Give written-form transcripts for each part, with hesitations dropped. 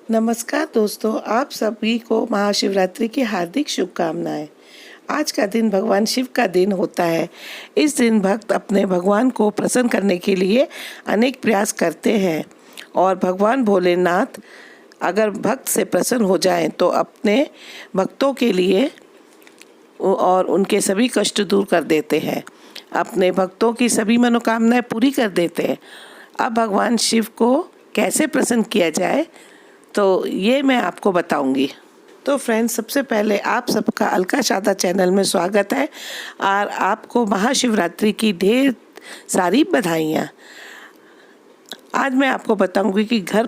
नमस्कार दोस्तों, आप सभी को महाशिवरात्रि की हार्दिक शुभकामनाएं। आज का दिन भगवान शिव का दिन होता है। इस दिन भक्त अपने भगवान को प्रसन्न करने के लिए अनेक प्रयास करते हैं और भगवान भोलेनाथ अगर भक्त से प्रसन्न हो जाएं तो अपने भक्तों के लिए और उनके सभी कष्ट दूर कर देते हैं, अपने भक्तों की सभी मनोकामनाएं पूरी कर देते हैं। अब भगवान शिव को कैसे प्रसन्न किया जाए तो ये मैं आपको बताऊंगी। तो फ्रेंड्स, सबसे पहले आप सबका अलका शादा चैनल में स्वागत है और आपको महाशिवरात्रि की ढेर सारी बधाइयाँ। आज मैं आपको बताऊंगी कि घर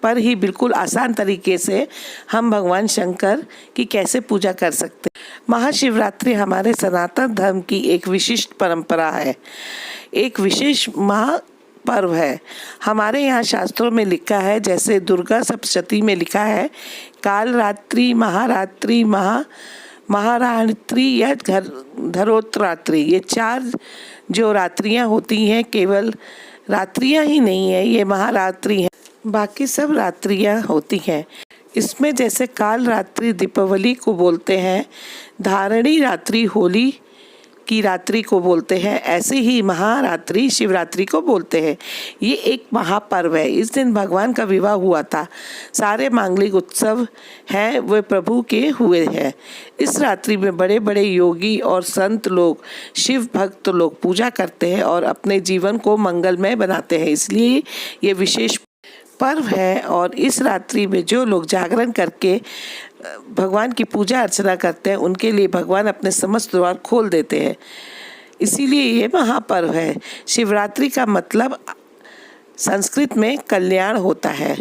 पर ही बिल्कुल आसान तरीके से हम भगवान शंकर की कैसे पूजा कर सकते हैं। महाशिवरात्रि हमारे सनातन धर्म की एक विशिष्ट परंपरा है, एक विशेष पर्व है। हमारे यहाँ शास्त्रों में लिखा है, जैसे दुर्गा सप्तशती में लिखा है, काल रात्रि, महारात्रि, महारात्रि या धरोत्रात्रि, ये 4 जो रात्रियाँ होती हैं, केवल रात्रियाँ ही नहीं है, ये महारात्रि है, बाकी सब रात्रियाँ होती हैं। इसमें जैसे काल रात्रि दीपावली को बोलते हैं, धारणी रात्रि होली की रात्रि को बोलते हैं, ऐसे ही महारात्रि शिवरात्रि को बोलते हैं। ये एक महापर्व है। इस दिन भगवान का विवाह हुआ था। सारे मांगलिक उत्सव हैं वे प्रभु के हुए हैं। इस रात्रि में बड़े बड़े योगी और संत लोग, शिव भक्त लोग पूजा करते हैं और अपने जीवन को मंगलमय बनाते हैं। इसलिए ये विशेष पर्व है और इस रात्रि में जो लोग जागरण करके भगवान की पूजा अर्चना करते हैं, उनके लिए भगवान अपने समस्त द्वार खोल देते हैं। इसीलिए ये महापर्व है। शिवरात्रि का मतलब संस्कृत में कल्याण होता है।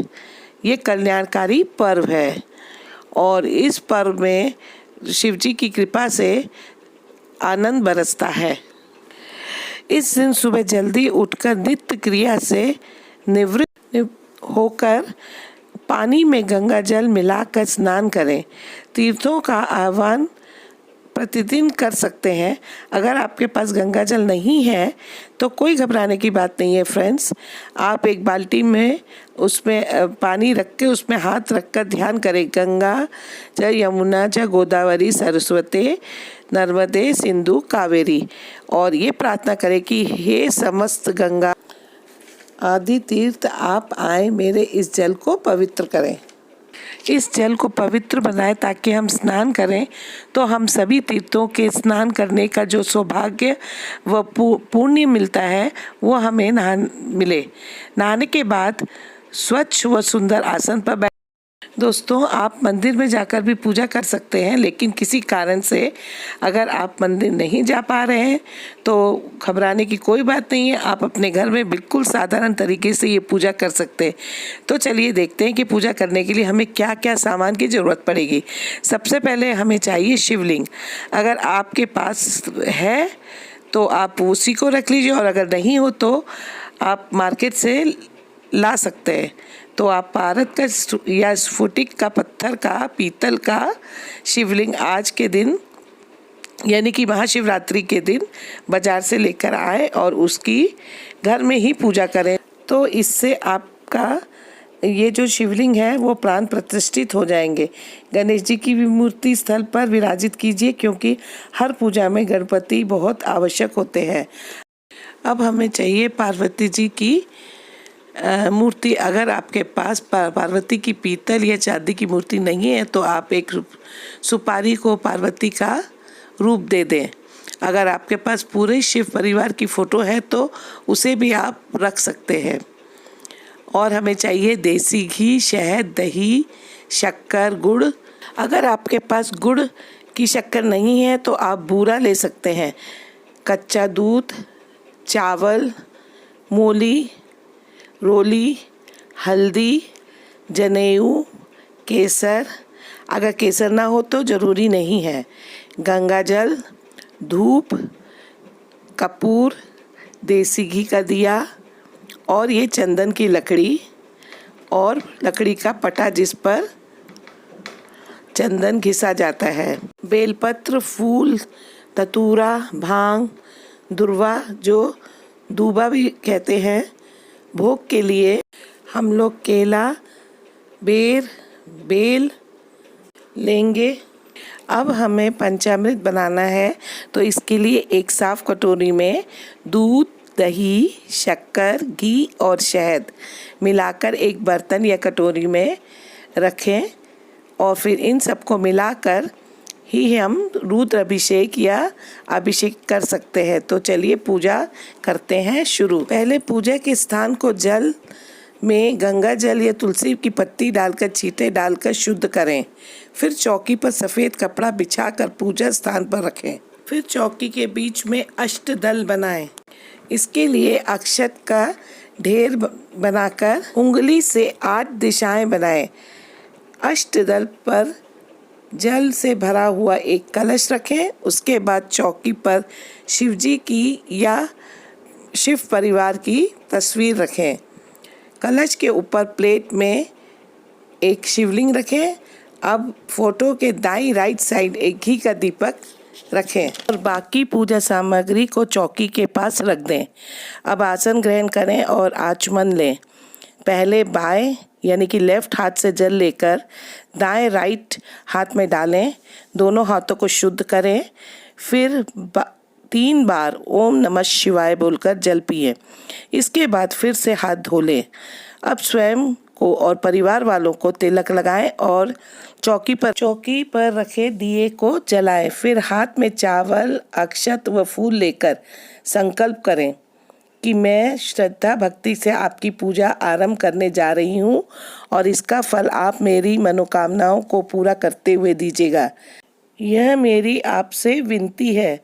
ये कल्याणकारी पर्व है और इस पर्व में शिव जी की कृपा से आनंद बरसता है। इस दिन सुबह जल्दी उठकर नित्य क्रिया से निवृत्त होकर पानी में गंगा जल मिलाकर स्नान करें। तीर्थों का आह्वान प्रतिदिन कर सकते हैं। अगर आपके पास गंगा जल नहीं है तो कोई घबराने की बात नहीं है फ्रेंड्स। आप एक बाल्टी में उसमें पानी रख के उसमें हाथ रखकर ध्यान करें, गंगा च यमुना च गोदावरी सरस्वती नर्मदे सिंधु कावेरी, और ये प्रार्थना करें कि हे समस्त गंगा आदि तीर्थ आप आए, मेरे इस जल को पवित्र करें। इस जल को पवित्र बनाएं ताकि हम स्नान करें तो हम सभी तीर्थों के स्नान करने का जो सौभाग्य व पुण्य मिलता है वो हमें नहाने के बाद स्वच्छ व सुंदर आसन पर दोस्तों, आप मंदिर में जाकर भी पूजा कर सकते हैं, लेकिन किसी कारण से अगर आप मंदिर नहीं जा पा रहे हैं तो घबराने की कोई बात नहीं है। आप अपने घर में बिल्कुल साधारण तरीके से ये पूजा कर सकते हैं। तो चलिए देखते हैं कि पूजा करने के लिए हमें क्या क्या सामान की ज़रूरत पड़ेगी। सबसे पहले हमें चाहिए शिवलिंग। अगर आपके पास है तो आप उसी को रख लीजिए और अगर नहीं हो तो आप मार्केट से ला सकते हैं। तो आप पारद का या स्फटिक का पत्थर का, पीतल का शिवलिंग आज के दिन यानी कि महाशिवरात्रि के दिन बाजार से लेकर आए और उसकी घर में ही पूजा करें। तो इससे आपका ये जो शिवलिंग है वो प्राण प्रतिष्ठित हो जाएंगे। गणेश जी की भी मूर्ति स्थल पर विराजित कीजिए, क्योंकि हर पूजा में गणपति बहुत आवश्यक होते हैं। अब हमें चाहिए पार्वती जी की मूर्ति। अगर आपके पास पार्वती की पीतल या चांदी की मूर्ति नहीं है तो आप एक सुपारी को पार्वती का रूप दे दें। अगर आपके पास पूरे शिव परिवार की फ़ोटो है तो उसे भी आप रख सकते हैं। और हमें चाहिए देसी घी, शहद, दही, शक्कर, गुड़। अगर आपके पास गुड़ की शक्कर नहीं है तो आप बूरा ले सकते हैं। कच्चा दूध, चावल, मूली, रोली, हल्दी, जनेऊ, केसर। अगर केसर ना हो तो ज़रूरी नहीं है। गंगा जल, धूप, कपूर, देसी घी का दिया और ये चंदन की लकड़ी और लकड़ी का पटा जिस पर चंदन घिसा जाता है। बेलपत्र, फूल, धतूरा, भांग, दुर्वा जो दूबा भी कहते हैं। भोग के लिए हम लोग केला, बेल लेंगे। अब हमें पंचामृत बनाना है, तो इसके लिए एक साफ कटोरी में दूध, दही, शक्कर, घी और शहद मिलाकर एक बर्तन या कटोरी में रखें और फिर इन सबको मिलाकर ही हम रुद्र अभिषेक या अभिषेक कर सकते हैं। तो चलिए पूजा करते हैं शुरू। पहले पूजा के स्थान को जल में गंगा जल या तुलसी की पत्ती डालकर छींटे डालकर शुद्ध करें। फिर चौकी पर सफ़ेद कपड़ा बिछाकर पूजा स्थान पर रखें। फिर चौकी के बीच में अष्टदल बनाएं। इसके लिए अक्षत का ढेर बनाकर उंगली से 8 दिशाएं बनाएं। अष्टदल पर जल से भरा हुआ एक कलश रखें। उसके बाद चौकी पर शिवजी की या शिव परिवार की तस्वीर रखें। कलश के ऊपर प्लेट में एक शिवलिंग रखें। अब फोटो के दाईं राइट साइड एक घी का दीपक रखें और बाकी पूजा सामग्री को चौकी के पास रख दें। अब आसन ग्रहण करें और आचमन लें। पहले बाएं यानी कि लेफ्ट हाथ से जल लेकर दाएं राइट हाथ में डालें। दोनों हाथों को शुद्ध करें। फिर 3 बार ओम नमः शिवाय बोलकर जल पिए। इसके बाद फिर से हाथ धो लें। अब स्वयं को और परिवार वालों को तिलक लगाएं और चौकी पर रखे दिए को जलाएं। फिर हाथ में चावल, अक्षत व फूल लेकर संकल्प करें कि मैं श्रद्धा भक्ति से आपकी पूजा आरंभ करने जा रही हूँ और इसका फल आप मेरी मनोकामनाओं को पूरा करते हुए दीजिएगा। यह मेरी आपसे विनती है।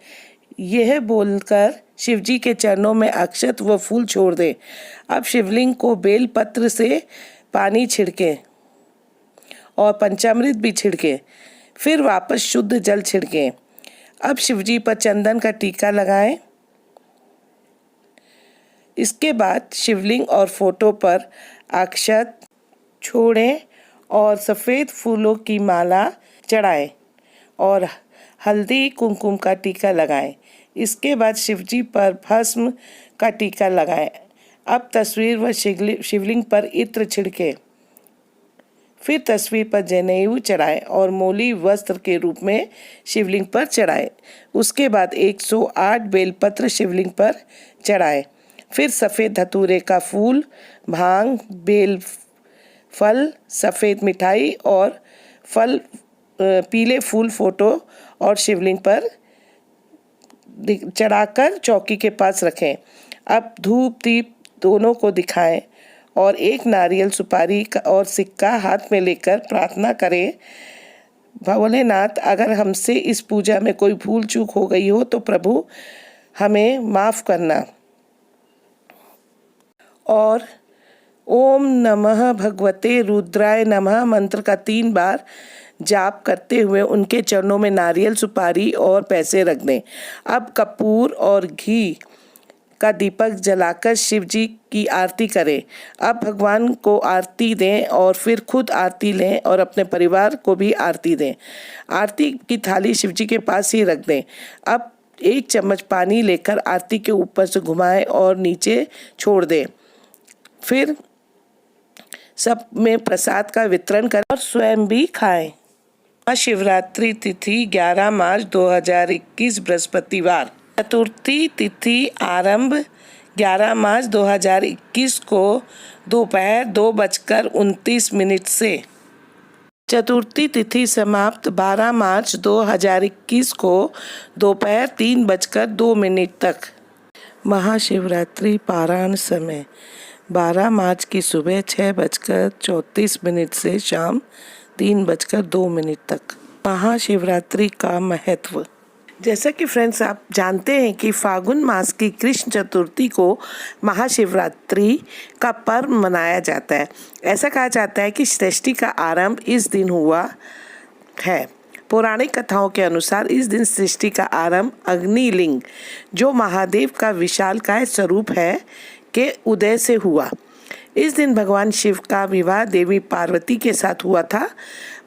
यह बोलकर शिवजी के चरणों में अक्षत व फूल छोड़ दें। अब शिवलिंग को बेल पत्र से पानी छिड़कें और पंचामृत भी छिड़कें। फिर वापस शुद्ध जल छिड़कें। अब शिवजी पर चंदन का टीका लगाएं। इसके बाद शिवलिंग और फोटो पर अक्षत छोड़ें और सफ़ेद फूलों की माला चढ़ाएं और हल्दी कुमकुम का टीका लगाएं। इसके बाद शिवजी पर भस्म का टीका लगाएं। अब तस्वीर व शिवलिंग पर इत्र छिड़कें। फिर तस्वीर पर जनेऊ चढ़ाएं और मोली वस्त्र के रूप में शिवलिंग पर चढ़ाएं। उसके बाद 108 बेलपत्र शिवलिंग पर चढ़ाएं। फिर सफ़ेद धतूरे का फूल, भांग, बेल फल, सफ़ेद मिठाई और फल पीले फूल फोटो और शिवलिंग पर चढ़ाकर चौकी के पास रखें। अब धूप दीप दोनों को दिखाएं और एक नारियल, सुपारी और सिक्का हाथ में लेकर प्रार्थना करें, भोलेनाथ, अगर हमसे इस पूजा में कोई भूल चूक हो गई हो तो प्रभु हमें माफ़ करना। और ओम नमः भगवते रुद्राय नमः मंत्र का 3 बार जाप करते हुए उनके चरणों में नारियल, सुपारी और पैसे रख दें। अब कपूर और घी का दीपक जलाकर शिव जी की आरती करें। अब भगवान को आरती दें और फिर खुद आरती लें और अपने परिवार को भी आरती दें। आरती की थाली शिव जी के पास ही रख दें। अब 1 चम्मच पानी लेकर आरती के ऊपर से घुमाएं और नीचे छोड़ दें। फिर सब में प्रसाद का वितरण करें और स्वयं भी खाएं। महाशिवरात्रि तिथि 11 मार्च 2021 बृहस्पतिवार। चतुर्थी तिथि आरंभ 11 मार्च 2021 को दोपहर 2:29 से। चतुर्थी तिथि समाप्त 12 मार्च 2021 को दोपहर 3:02 तक। महाशिवरात्रि पारायण समय 12 मार्च की सुबह 6:34 से शाम 3:02 तक। महाशिवरात्रि का महत्व। जैसा कि फ्रेंड्स आप जानते हैं कि फागुन मास की कृष्ण चतुर्थी को महाशिवरात्रि का पर्व मनाया जाता है। ऐसा कहा जाता है कि सृष्टि का आरंभ इस दिन हुआ है। पौराणिक कथाओं के अनुसार इस दिन सृष्टि का आरंभ अग्निलिंग, जो महादेव का विशालकाय स्वरूप है, के उदय से हुआ। इस दिन भगवान शिव का विवाह देवी पार्वती के साथ हुआ था।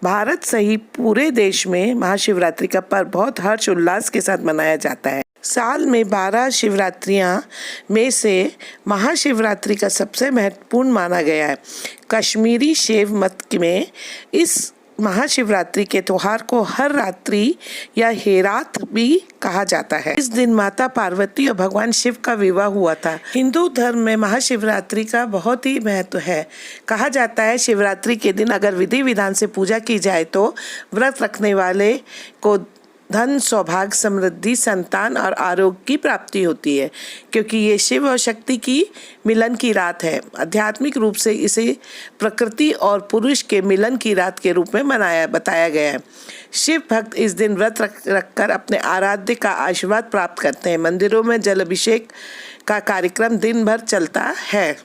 भारत सहित पूरे देश में महाशिवरात्रि का पर्व बहुत हर्ष उल्लास के साथ मनाया जाता है। साल में 12 शिवरात्रियां में से महाशिवरात्रि का सबसे महत्वपूर्ण माना गया है। कश्मीरी शैव मत में इस महाशिवरात्रि के त्योहार को हर रात्रि या हेरात भी कहा जाता है। इस दिन माता पार्वती और भगवान शिव का विवाह हुआ था। हिंदू धर्म में महाशिवरात्रि का बहुत ही महत्व है। कहा जाता है शिवरात्रि के दिन अगर विधि विधान से पूजा की जाए तो व्रत रखने वाले को धन, सौभाग्य, समृद्धि, संतान और आरोग्य की प्राप्ति होती है, क्योंकि ये शिव और शक्ति की मिलन की रात है। आध्यात्मिक रूप से इसे प्रकृति और पुरुष के मिलन की रात के रूप में बताया गया है। शिव भक्त इस दिन व्रत रखकर अपने आराध्य का आशीर्वाद प्राप्त करते हैं। मंदिरों में जल अभिषेक का कार्यक्रम दिन भर चलता है।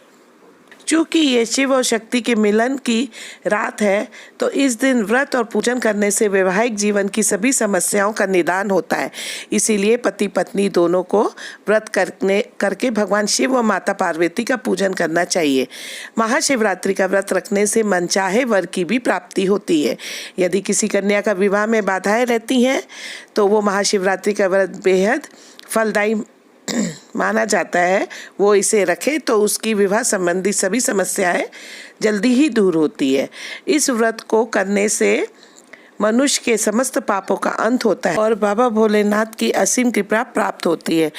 चूँकि ये शिव और शक्ति के मिलन की रात है, तो इस दिन व्रत और पूजन करने से वैवाहिक जीवन की सभी समस्याओं का निदान होता है। इसीलिए पति पत्नी दोनों को व्रत करके भगवान शिव और माता पार्वती का पूजन करना चाहिए। महाशिवरात्रि का व्रत रखने से मनचाहे वर की भी प्राप्ति होती है। यदि किसी कन्या का विवाह में बाधाएं रहती हैं तो वो महाशिवरात्रि का व्रत बेहद फलदायी माना जाता है। वो इसे रखे तो उसकी विवाह संबंधी सभी समस्याएं जल्दी ही दूर होती है। इस व्रत को करने से मनुष्य के समस्त पापों का अंत होता है और बाबा भोलेनाथ की असीम कृपा प्राप्त होती है।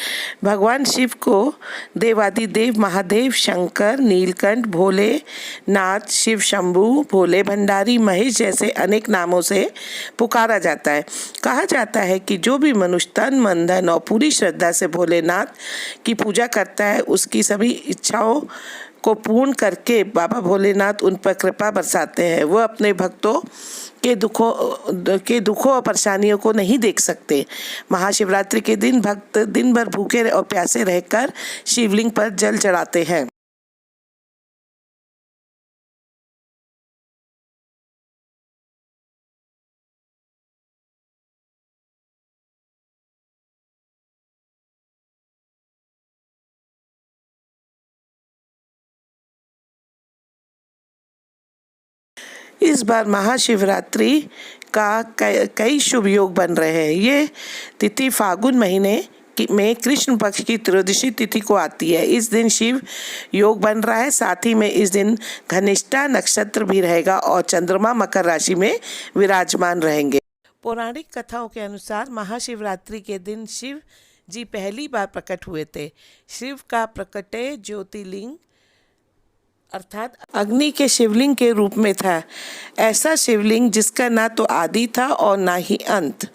भगवान शिव को देवादिदेव महादेव, शंकर, नीलकंठ, भोलेनाथ, शिव शंभू, भोले भंडारी, महेश जैसे अनेक नामों से पुकारा जाता है। कहा जाता है कि जो भी मनुष्य तन, मन, धन और पूरी श्रद्धा से भोलेनाथ की पूजा करता है, उसकी सभी इच्छाओं को पूर्ण करके बाबा भोलेनाथ उन पर कृपा बरसाते हैं। वह अपने भक्तों के दुखों और परेशानियों को नहीं देख सकते। महाशिवरात्रि के दिन भक्त दिन भर भूखे और प्यासे रहकर शिवलिंग पर जल चढ़ाते हैं। इस बार महाशिवरात्रि का कई शुभ योग बन रहे हैं। ये तिथि फागुन महीने में कृष्ण पक्ष की त्रयोदशी तिथि को आती है। इस दिन शिव योग बन रहा है। साथ ही में इस दिन घनिष्ठा नक्षत्र भी रहेगा और चंद्रमा मकर राशि में विराजमान रहेंगे। पौराणिक कथाओं के अनुसार महाशिवरात्रि के दिन शिव जी पहली बार प्रकट हुए थे। शिव का प्रकटे ज्योतिर्लिंग अर्थात अग्नि के शिवलिंग के रूप में था। ऐसा शिवलिंग जिसका ना तो आदि था और ना ही अंत।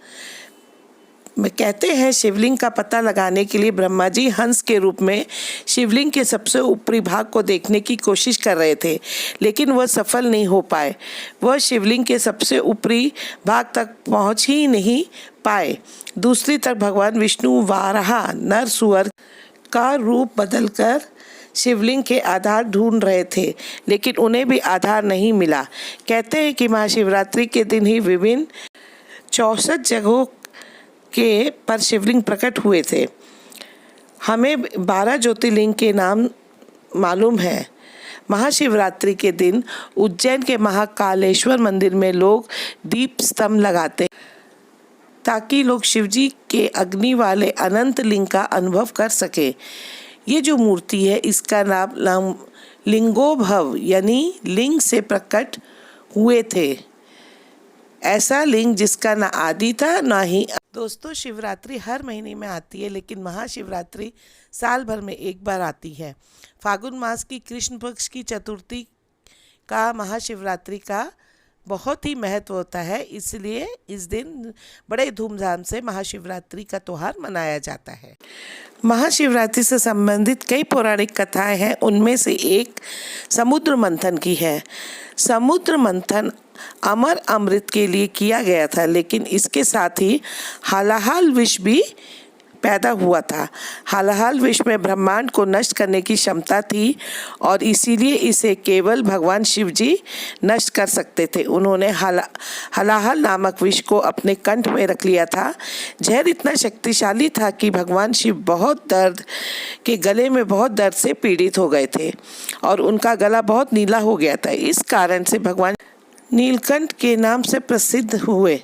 कहते हैं शिवलिंग का पता लगाने के लिए ब्रह्मा जी हंस के रूप में शिवलिंग के सबसे ऊपरी भाग को देखने की कोशिश कर रहे थे, लेकिन वह सफल नहीं हो पाए। वह शिवलिंग के सबसे ऊपरी भाग तक पहुंच ही नहीं पाए। दूसरी तरफ भगवान विष्णु वाराह नर सुअर का रूप बदलकर शिवलिंग के आधार ढूंढ रहे थे, लेकिन उन्हें भी आधार नहीं मिला। कहते हैं कि महाशिवरात्रि के दिन ही विभिन्न 64 जगहों के पर शिवलिंग प्रकट हुए थे। हमें 12 ज्योतिर्लिंग के नाम मालूम है। महाशिवरात्रि के दिन उज्जैन के महाकालेश्वर मंदिर में लोग दीप स्तंभ लगाते ताकि लोग शिवजी के अग्नि वाले अनंत लिंग का अनुभव कर सके। ये जो मूर्ति है इसका नाम लिंगोभव यानी लिंग से प्रकट हुए थे। ऐसा लिंग जिसका ना आदि था ना ही। दोस्तों, शिवरात्रि हर महीने में आती है, लेकिन महाशिवरात्रि साल भर में एक बार आती है। फागुन मास की कृष्ण पक्ष की चतुर्थी का महाशिवरात्रि का बहुत ही महत्व होता है, इसलिए इस दिन बड़े धूमधाम से महाशिवरात्रि का त्यौहार मनाया जाता है। महाशिवरात्रि से संबंधित कई पौराणिक कथाएं हैं। उनमें से एक समुद्र मंथन की है। समुद्र मंथन अमर अमृत के लिए किया गया था, लेकिन इसके साथ ही हलाहल विष भी पैदा हुआ था। हलाहल विष में ब्रह्मांड को नष्ट करने की क्षमता थी और इसीलिए इसे केवल भगवान शिव जी नष्ट कर सकते थे। उन्होंने हलाहल नामक विष को अपने कंठ में रख लिया था। जहर इतना शक्तिशाली था कि भगवान शिव गले में बहुत दर्द से पीड़ित हो गए थे और उनका गला बहुत नीला हो गया था। इस कारण से भगवान नीलकंठ के नाम से प्रसिद्ध हुए।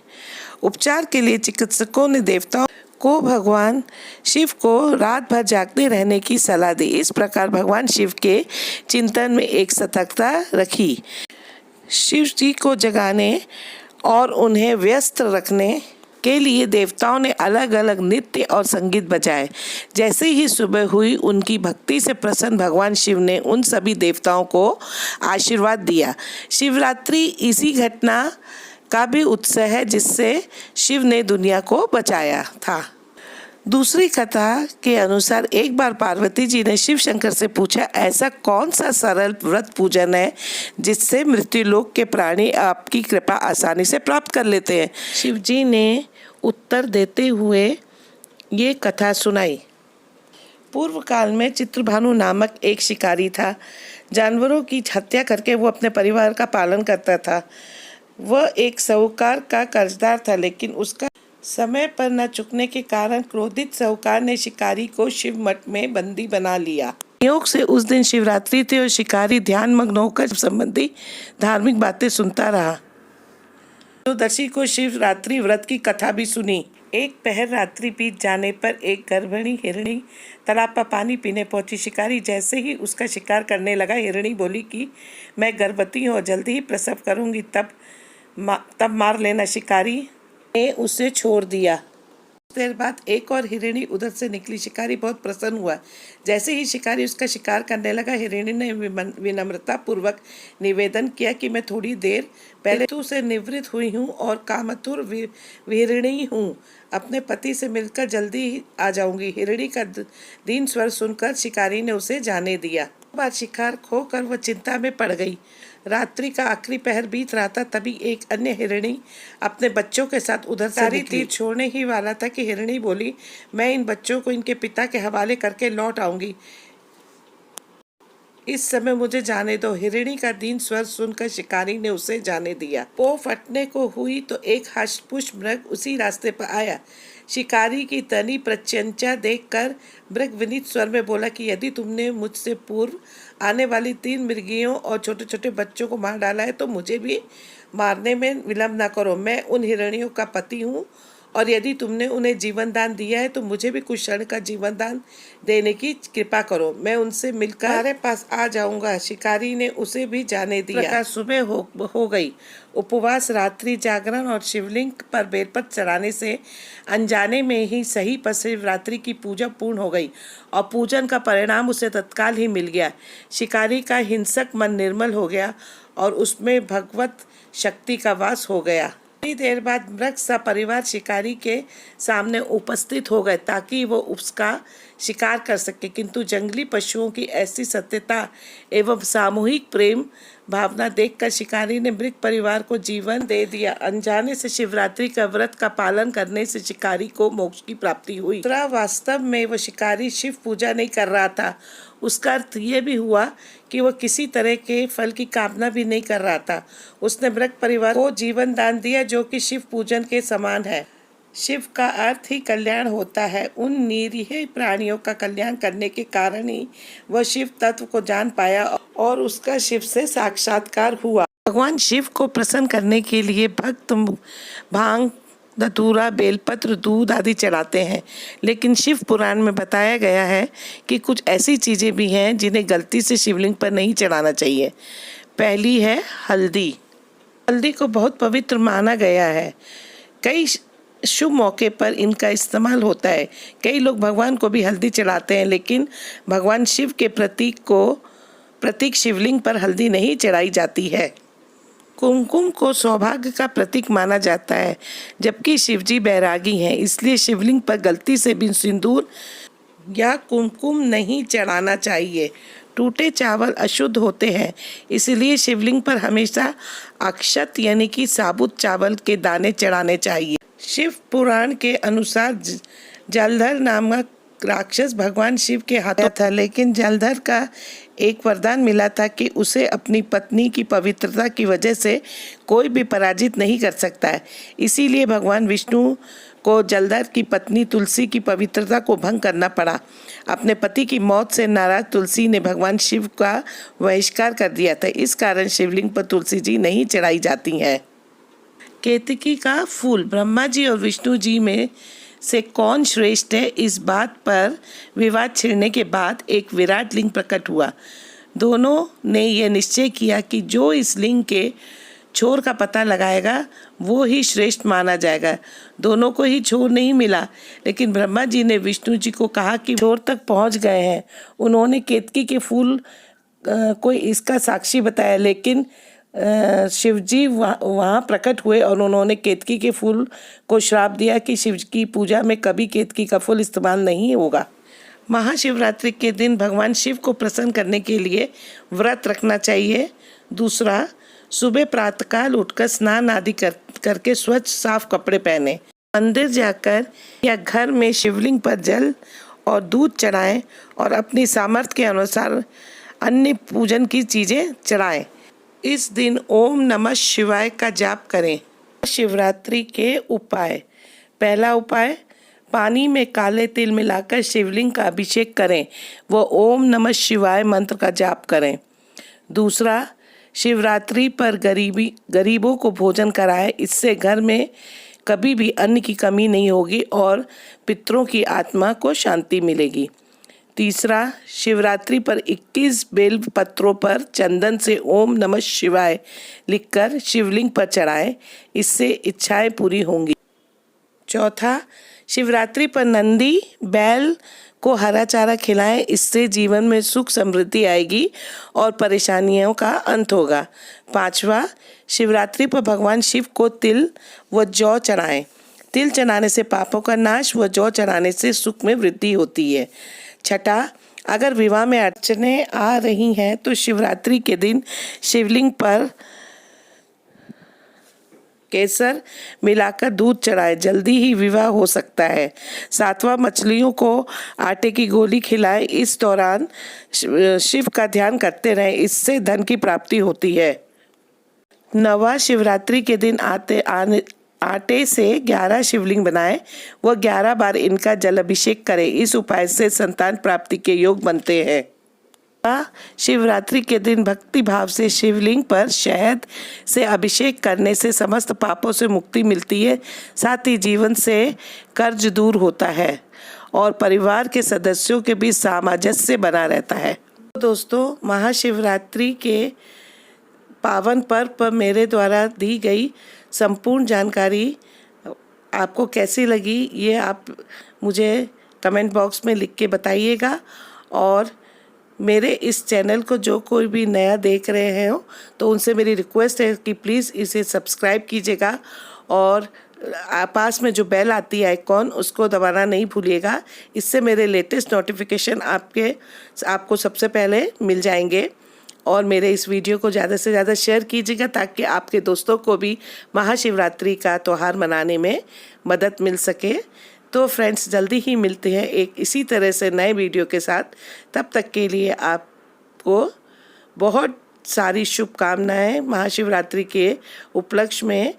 उपचार के लिए चिकित्सकों ने देवताओं को भगवान शिव को रात भर जागते रहने की सलाह दी। इस प्रकार भगवान शिव के चिंतन में एक सतर्कता रखी। शिव जी को जगाने और उन्हें व्यस्त रखने के लिए देवताओं ने अलग अलग नृत्य और संगीत बजाए। जैसे ही सुबह हुई, उनकी भक्ति से प्रसन्न भगवान शिव ने उन सभी देवताओं को आशीर्वाद दिया। शिवरात्रि इसी घटना का भी उत्सव है जिससे शिव ने दुनिया को बचाया था। दूसरी कथा के अनुसार एक बार पार्वती जी ने शिव शंकर से पूछा, ऐसा कौन सा सरल व्रत पूजन है जिससे मृत्युलोक के प्राणी आपकी कृपा आसानी से प्राप्त कर लेते हैं। शिव जी ने उत्तर देते हुए ये कथा सुनाई। पूर्व काल में चित्रभानु नामक एक शिकारी था। जानवरों की हत्या करके वो अपने परिवार का पालन करता था। वह एक साहूकार का कर्जदार था, लेकिन उसका समय पर न चुकने के कारण क्रोधित साहूकार ने शिकारी को शिव मठ में बंदी बना लिया। संयोग से उस दिन शिवरात्रि थी और शिकारी ध्यान मग्न होकर संबंधी धार्मिक बातें सुनता रहा। चतुर्दशी को शिवरात्रि व्रत की कथा भी सुनी। एक पहर रात्रि बीत जाने पर एक गर्भिणी हिरणी तालाब पर पानी पीने पहुंची। शिकारी जैसे ही उसका शिकार करने लगा, हिरणी बोली कि मैं गर्भवती हूँ और जल्दी ही प्रसव करूँगी, तब मार लेना। शिकारी ने उसे छोड़ दिया। देर बाद एक और हिरणी उधर से निकली। शिकारी बहुत प्रसन्न हुआ। जैसे ही शिकारी उसका शिकार करने लगा, हिरणी ने विनम्रता पूर्वक निवेदन किया कि मैं थोड़ी देर पहले तू से निवृत्त हुई हूँ और कामतुर हिरणी हूँ। अपने पति से मिलकर जल्दी आ जाऊंगी। हिरणी का दीन स्वर सुनकर शिकारी ने उसे जाने दिया। बार शिकार खोकर वह चिंता में पड़ गई। रात्रि का आखिरी पहर बीत रहा था, तभी एक अन्य हिरणी अपने बच्चों के साथ उधर से निकली। तीर छोड़ने ही वाला था कि हिरणी बोली, मैं इन बच्चों को इनके पिता के हवाले करके लौट आऊंगी, इस समय मुझे जाने दो। हिरणी का दीन स्वर सुनकर शिकारी ने उसे जाने दिया। पो फटने को हुई तो एक हष्टपुष्ट मृग उसी रास्ते पर आया। शिकारी की तनी प्रत्यंचा देखकर मृग विनीत स्वर में बोला कि यदि तुमने मुझसे पूर्व आने वाली 3 मृगियों और छोटे छोटे बच्चों को मार डाला है तो मुझे भी मारने में विलम्ब न करो। मैं उन हिरणियों का पति हूँ और यदि तुमने उन्हें जीवन दान दिया है तो मुझे भी कुछ क्षण का जीवन दान देने की कृपा करो। मैं उनसे मिलकर तुम्हारे पास आ जाऊंगा। शिकारी ने उसे भी जाने दिया। सुबह हो गई। उपवास, रात्रि जागरण और शिवलिंग पर बेलपत्र चढ़ाने से अनजाने में ही सही पर शिवरात्रि की पूजा पूर्ण हो गई और पूजन का परिणाम उसे तत्काल ही मिल गया। शिकारी का हिंसक मन निर्मल हो गया और उसमें भगवत शक्ति का वास हो गया। थोड़ी देर बाद मृग सपरिवार शिकारी के सामने उपस्थित हो गए ताकि वो उसका शिकार कर सके, किंतु जंगली पशुओं की ऐसी सत्यता एवं सामूहिक प्रेम भावना देखकर शिकारी ने मृग परिवार को जीवन दे दिया। अनजाने से शिवरात्रि का व्रत का पालन करने से शिकारी को मोक्ष की प्राप्ति हुई। वास्तव में वह शिकारी शिव पूजा नहीं कर रहा था। उसका अर्थ ये भी हुआ कि वह किसी तरह के फल की कामना भी नहीं कर रहा था। उसने मृग परिवार को जीवन दान दिया, जो कि शिव पूजन के समान है। शिव का अर्थ ही कल्याण होता है। उन निरीह प्राणियों का कल्याण करने के कारण ही वह शिव तत्व को जान पाया और उसका शिव से साक्षात्कार हुआ। भगवान शिव को प्रसन्न करने के लिए भक्त भांग, धतूरा, बेलपत्र, दूध आदि चढ़ाते हैं, लेकिन शिव पुराण में बताया गया है कि कुछ ऐसी चीज़ें भी हैं जिन्हें गलती से शिवलिंग पर नहीं चढ़ाना चाहिए। पहली है हल्दी। हल्दी को बहुत पवित्र माना गया है। कई शुभ मौके पर इनका इस्तेमाल होता है। कई लोग भगवान को भी हल्दी चढ़ाते हैं, लेकिन भगवान शिव के प्रतीक शिवलिंग पर हल्दी नहीं चढ़ाई जाती है। कुमकुम को सौभाग्य का प्रतीक माना जाता है, जबकि शिवजी बैरागी हैं, इसलिए शिवलिंग पर गलती से भी सिंदूर या कुमकुम नहीं चढ़ाना चाहिए। टूटे चावल अशुद्ध होते हैं, इसलिए शिवलिंग पर हमेशा अक्षत यानी कि साबुत चावल के दाने चढ़ाने चाहिए। शिव पुराण के अनुसार जलधर नामक राक्षस भगवान शिव के हाथों था, लेकिन जलधर का एक वरदान मिला था कि उसे अपनी पत्नी की पवित्रता की वजह से कोई भी पराजित नहीं कर सकता है। इसीलिए भगवान विष्णु को जलधर की पत्नी तुलसी की पवित्रता को भंग करना पड़ा। अपने पति की मौत से नाराज तुलसी ने भगवान शिव का बहिष्कार कर दिया था। इस कारण शिवलिंग पर तुलसी जी नहीं चढ़ाई जाती हैं। केतकी का फूल। ब्रह्मा जी और विष्णु जी में से कौन श्रेष्ठ है, इस बात पर विवाद छिड़ने के बाद एक विराट लिंग प्रकट हुआ। दोनों ने यह निश्चय किया कि जो इस लिंग के छोर का पता लगाएगा वो ही श्रेष्ठ माना जाएगा। दोनों को ही छोर नहीं मिला, लेकिन ब्रह्मा जी ने विष्णु जी को कहा कि छोर तक पहुंच गए हैं। उन्होंने केतकी के फूल को इसका साक्षी बताया, लेकिन शिव जी वहाँ प्रकट हुए और उन्होंने केतकी के फूल को श्राप दिया कि शिव की पूजा में कभी केतकी का फूल इस्तेमाल नहीं होगा। महाशिवरात्रि के दिन भगवान शिव को प्रसन्न करने के लिए व्रत रखना चाहिए। दूसरा, सुबह प्रातःकाल उठकर स्नान आदि करके स्वच्छ साफ कपड़े पहने, मंदिर जाकर या घर में शिवलिंग पर जल और दूध चढ़ाएं और अपनी सामर्थ्य के अनुसार अन्य पूजन की चीज़ें चढ़ाएं। इस दिन ओम नमः शिवाय का जाप करें। शिवरात्रि के उपाय। पहला उपाय, पानी में काले तिल मिलाकर शिवलिंग का अभिषेक करें व ओम नमः शिवाय मंत्र का जाप करें। दूसरा, शिवरात्रि पर गरीबों को भोजन कराएं। इससे घर में कभी भी अन्न की कमी नहीं होगी और पितरों की आत्मा को शांति मिलेगी। तीसरा, शिवरात्रि पर 21 बेल पत्रों पर चंदन से ओम नमः शिवाय लिखकर शिवलिंग पर चढ़ाएं। इससे इच्छाएं पूरी होंगी। चौथा, शिवरात्रि पर नंदी बैल को हरा चारा खिलाएं। इससे जीवन में सुख समृद्धि आएगी और परेशानियों का अंत होगा। पांचवा, शिवरात्रि पर भगवान शिव को तिल व जौ चढ़ाएं। तिल चढ़ाने से पापों का नाश व जौ चढ़ाने से सुख में वृद्धि होती है। छठा, अगर विवाह में अड़चनें आ रही हैं तो शिवरात्रि के दिन शिवलिंग पर केसर मिलाकर दूध चढ़ाएं, जल्दी ही विवाह हो सकता है। सातवां, मछलियों को आटे की गोली खिलाएं। इस दौरान शिव का ध्यान करते रहें, इससे धन की प्राप्ति होती है। नवा, शिवरात्रि के दिन आटे से 11 शिवलिंग बनाएं व 11 बार इनका जल अभिषेक करें। इस उपाय से संतान प्राप्ति के योग बनते हैं। शिवरात्रि के दिन भक्ति भाव से शिवलिंग पर शहद से अभिषेक करने से समस्त पापों से मुक्ति मिलती है। साथ ही जीवन से कर्ज दूर होता है और परिवार के सदस्यों के बीच सामंजस्य बना रहता है। दोस्तों, महाशिवरात्रि के पावन पर्व पर मेरे द्वारा दी गई संपूर्ण जानकारी आपको कैसी लगी, ये आप मुझे कमेंट बॉक्स में लिख के बताइएगा। और मेरे इस चैनल को जो कोई भी नया देख रहे हैं तो उनसे मेरी रिक्वेस्ट है कि प्लीज़ इसे सब्सक्राइब कीजिएगा और पास में जो बेल आती है आइकॉन, उसको दबाना नहीं भूलिएगा। इससे मेरे लेटेस्ट नोटिफिकेशन आपको सबसे पहले मिल जाएंगे। और मेरे इस वीडियो को ज़्यादा से ज़्यादा शेयर कीजिएगा ताकि आपके दोस्तों को भी महाशिवरात्रि का त्यौहार मनाने में मदद मिल सके। तो फ्रेंड्स, जल्दी ही मिलते हैं एक इसी तरह से नए वीडियो के साथ। तब तक के लिए आपको बहुत सारी शुभकामनाएं। महाशिवरात्रि के उपलक्ष्य में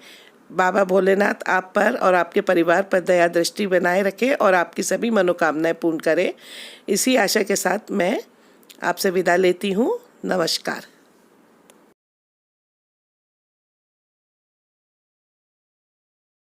बाबा भोलेनाथ आप पर और आपके परिवार पर दया दृष्टि बनाए रखें और आपकी सभी मनोकामनाएं पूर्ण करें। इसी आशा के साथ मैं आपसे विदा लेती हूँ। नमस्कार।